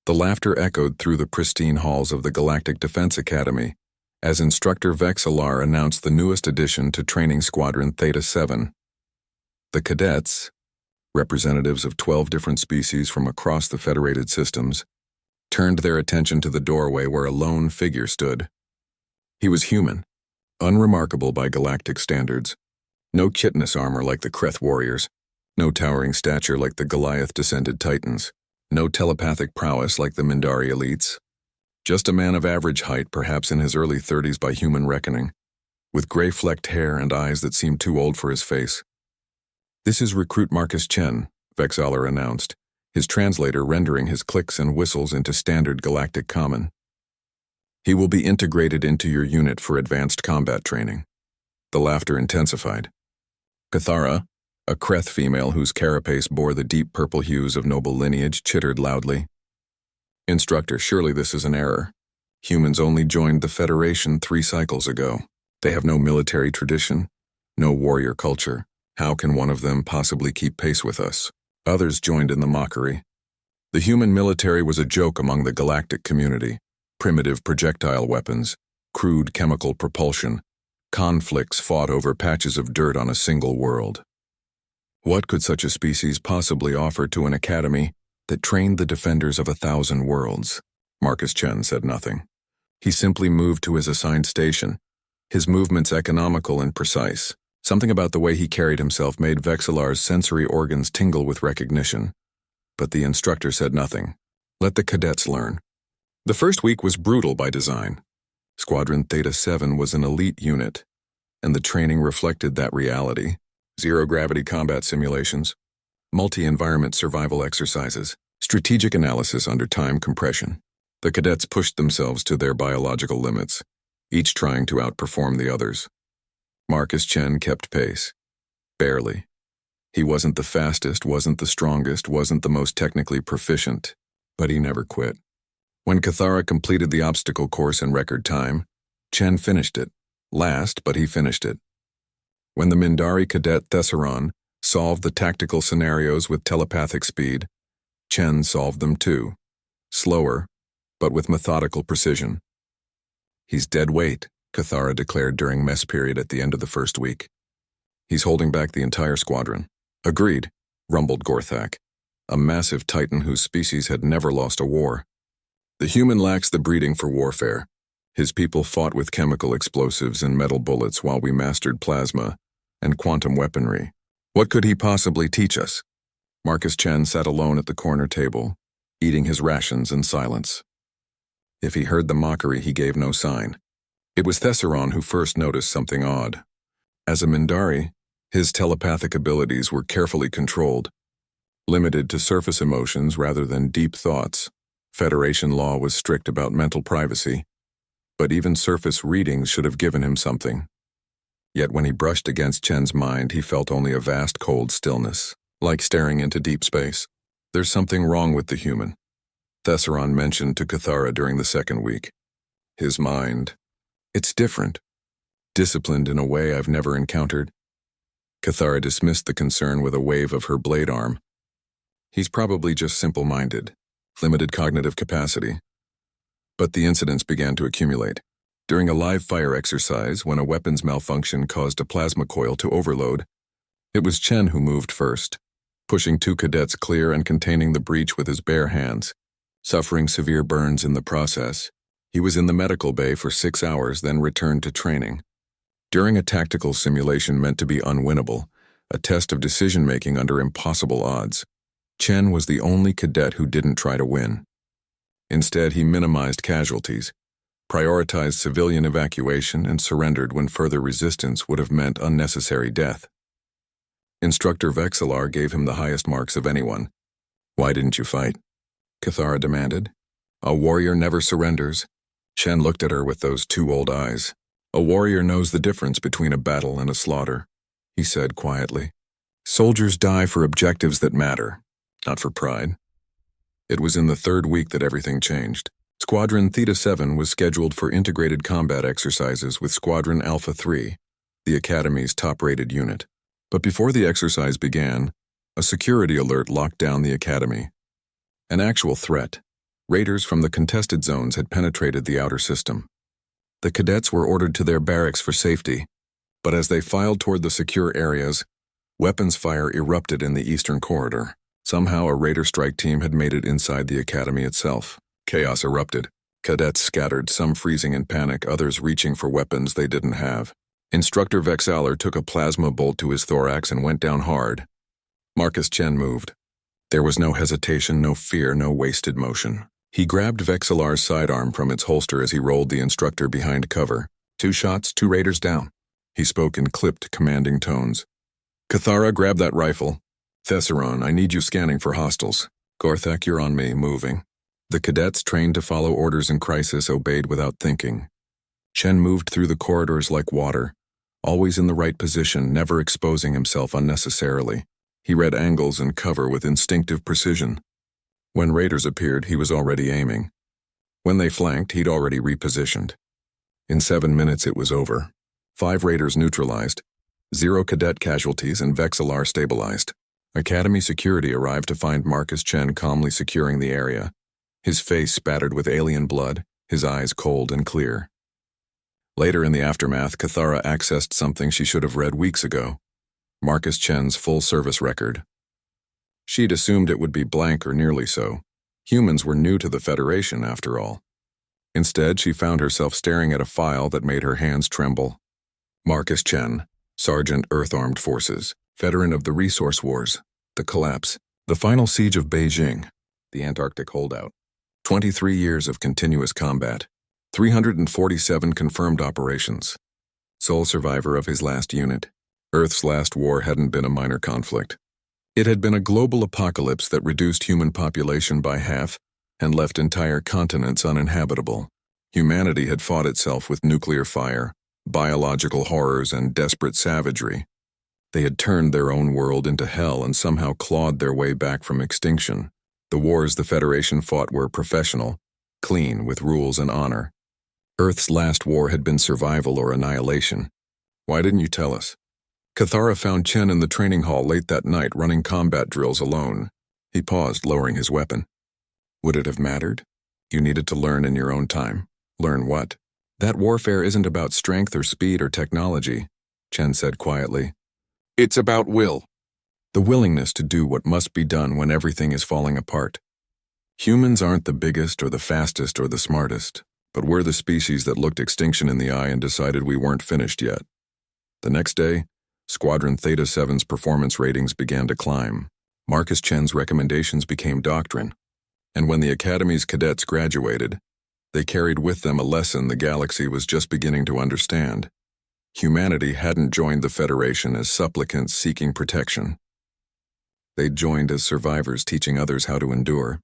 The laughter echoed through the pristine halls of the Galactic Defense Academy as Instructor Vexillar announced the newest addition to Training Squadron Theta-7. The Cadets, representatives of 12 different species from across the Federated systems, turned their attention to the doorway where a lone figure stood. He was human, unremarkable by galactic standards. No chitness armor like the Kreth warriors, no towering stature like the Goliath-descended titans, no telepathic prowess like the Mindari elites. Just a man of average height, perhaps in his early 30s by human reckoning, with gray-flecked hair and eyes that seemed too old for his face. "This is Recruit Marcus Chen," Vexillar announced, his translator rendering his clicks and whistles into standard galactic common. "He will be integrated into your unit for advanced combat training." The laughter intensified. Cathara, a Kreth female whose carapace bore the deep purple hues of noble lineage, chittered loudly. "Instructor, surely this is an error. Humans only joined the Federation 3 cycles ago. They have no military tradition, no warrior culture. How can one of them possibly keep pace with us?" Others joined in the mockery. The human military was a joke among the galactic community. Primitive projectile weapons, crude chemical propulsion, conflicts fought over patches of dirt on a single world. What could such a species possibly offer to an academy that trained the defenders of 1,000 worlds? Marcus Chen said nothing. He simply moved to his assigned station, his movements economical and precise. Something about the way he carried himself made Vexillar's sensory organs tingle with recognition. But the instructor said nothing. Let the cadets learn. The first week was brutal by design. Squadron Theta-7 was an elite unit, and the training reflected that reality. Zero-gravity combat simulations, multi-environment survival exercises, strategic analysis under time compression. The cadets pushed themselves to their biological limits, each trying to outperform the others. Marcus Chen kept pace. Barely. He wasn't the fastest, wasn't the strongest, wasn't the most technically proficient, but he never quit. When Cathara completed the obstacle course in record time, Chen finished it. Last, but he finished it. When the Mindari cadet Thesseron solved the tactical scenarios with telepathic speed, Chen solved them too. Slower, but with methodical precision. "He's dead weight," Cathara declared during mess period at the end of the first week. "He's holding back the entire squadron." "Agreed," rumbled Gorthak, a massive titan whose species had never lost a war. "The human lacks the breeding for warfare. His people fought with chemical explosives and metal bullets while we mastered plasma and quantum weaponry. What could he possibly teach us?" Marcus Chen sat alone at the corner table, eating his rations in silence. If he heard the mockery, he gave no sign. It was Thesseron who first noticed something odd. As a Mindari, his telepathic abilities were carefully controlled, limited to surface emotions rather than deep thoughts. Federation law was strict about mental privacy, but even surface readings should have given him something. Yet when he brushed against Chen's mind, he felt only a vast cold stillness, like staring into deep space. "There's something wrong with the human," Thesseron mentioned to Cathara during the second week. "His mind. It's different. Disciplined in a way I've never encountered." Cathara dismissed the concern with a wave of her blade arm. "He's probably just simple-minded, limited cognitive capacity." But the incidents began to accumulate. During a live fire exercise, when a weapons malfunction caused a plasma coil to overload, it was Chen who moved first, pushing 2 cadets clear and containing the breach with his bare hands, suffering severe burns in the process. He was in the medical bay for 6 hours, then returned to training. During a tactical simulation meant to be unwinnable, a test of decision-making under impossible odds, Chen was the only cadet who didn't try to win. Instead, he minimized casualties, prioritized civilian evacuation, and surrendered when further resistance would have meant unnecessary death. Instructor Vexillar gave him the highest marks of anyone. "Why didn't you fight?" Cathara demanded. "A warrior never surrenders." Chen looked at her with those 2 old eyes. "A warrior knows the difference between a battle and a slaughter," he said quietly. "Soldiers die for objectives that matter, not for pride." It was in the third week that everything changed. Squadron Theta-7 was scheduled for integrated combat exercises with Squadron Alpha-3, the Academy's top-rated unit. But before the exercise began, a security alert locked down the Academy. An actual threat, Raiders from the contested zones had penetrated the outer system. The cadets were ordered to their barracks for safety, but as they filed toward the secure areas, weapons fire erupted in the eastern corridor. Somehow a Raider strike team had made it inside the academy itself. Chaos erupted. Cadets scattered, some freezing in panic, others reaching for weapons they didn't have. Instructor Vexalar took a plasma bolt to his thorax and went down hard. Marcus Chen moved. There was no hesitation, no fear, no wasted motion. He grabbed Vexalar's sidearm from its holster as he rolled the instructor behind cover. 2 shots, 2 Raiders down. He spoke in clipped, commanding tones. Cathara, grab that rifle. Thesseron, I need you scanning for hostiles. Gorthek, you're on me, moving. The cadets, trained to follow orders in crisis, obeyed without thinking. Chen moved through the corridors like water, always in the right position, never exposing himself unnecessarily. He read angles and cover with instinctive precision. When Raiders appeared, he was already aiming. When they flanked, he'd already repositioned. In 7 minutes, it was over. 5 Raiders neutralized, 0 cadet casualties, and Vexalar stabilized. Academy security arrived to find Marcus Chen calmly securing the area, his face spattered with alien blood, his eyes cold and clear. Later in the aftermath, Cathara accessed something she should have read weeks ago. Marcus Chen's full service record. She'd assumed it would be blank or nearly so. Humans were new to the Federation, after all. Instead, she found herself staring at a file that made her hands tremble. Marcus Chen, Sergeant Earth Armed Forces, veteran of the Resource Wars, the collapse, the final siege of Beijing, the Antarctic holdout. 23 years of continuous combat, 347 confirmed operations. Sole survivor of his last unit. Earth's last war hadn't been a minor conflict. It had been a global apocalypse that reduced human population by half and left entire continents uninhabitable. Humanity had fought itself with nuclear fire, biological horrors, and desperate savagery. They had turned their own world into hell and somehow clawed their way back from extinction. The wars the Federation fought were professional, clean, with rules and honor. Earth's last war had been survival or annihilation. Why didn't you tell us? Cathara found Chen in the training hall late that night running combat drills alone. He paused, lowering his weapon. Would it have mattered? You needed to learn in your own time. Learn what? That warfare isn't about strength or speed or technology, Chen said quietly. It's about will. The willingness to do what must be done when everything is falling apart. Humans aren't the biggest or the fastest or the smartest, but we're the species that looked extinction in the eye and decided we weren't finished yet. The next day, Squadron Theta 7's performance ratings began to climb. Marcus Chen's recommendations became doctrine, and when the Academy's cadets graduated, they carried with them a lesson the galaxy was just beginning to understand. Humanity hadn't joined the Federation as supplicants seeking protection. They'd joined as survivors teaching others how to endure.